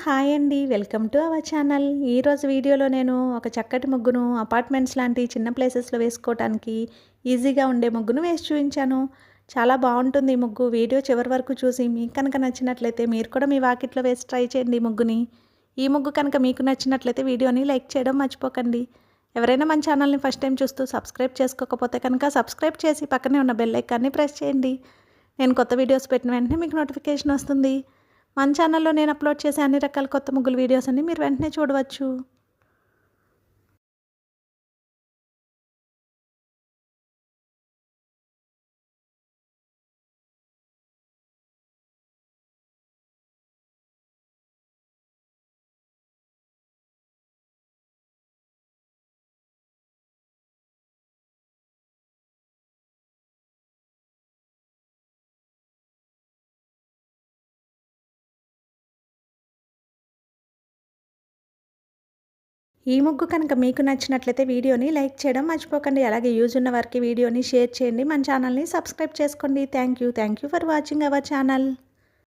Hi అండి. Welcome to our channel. ఈరోజు వీడియోలో నేను ఒక చక్కటి ముగ్గును అపార్ట్మెంట్స్ లాంటి చిన్న ప్లేసెస్‌లో వేసుకోవటానికి ఈజీగా ఉండే ముగ్గును వేసి చూపించాను. చాలా బాగుంటుంది ఈ ముగ్గు. వీడియో చివరి వరకు చూసి మీకు కనుక నచ్చినట్లయితే మీరు కూడా మీ వాకిట్లో వేసి ట్రై చేయండి ఈ ముగ్గుని. ఈ ముగ్గు కనుక మీకు నచ్చినట్లయితే వీడియోని లైక్ చేయడం మర్చిపోకండి. ఎవరైనా మన ఛానల్ని ఫస్ట్ టైం చూస్తూ సబ్స్క్రైబ్ చేసుకోకపోతే కనుక సబ్స్క్రైబ్ చేసి పక్కనే ఉన్న బెల్ ఐకాన్ని ప్రెస్ చేయండి. నేను కొత్త వీడియోస్ పెట్టిన వెంటనే మీకు నోటిఫికేషన్ వస్తుంది. మన ఛానల్లో నేను అప్లోడ్ చేసే అన్ని రకాల కొత్త ముగ్గుల వీడియోస్ అన్ని మీరు వెంటనే చూడవచ్చు. ఈ ముగ్గు కనుక మీకు నచ్చినట్లయితే వీడియోని లైక్ చేయడం మర్చిపోకండి. అలాగే యూజ్ ఉన్న వారికి వీడియోని షేర్ చేయండి. మన ఛానల్ని సబ్స్క్రైబ్ చేసుకోండి. Thank you for watching our channel.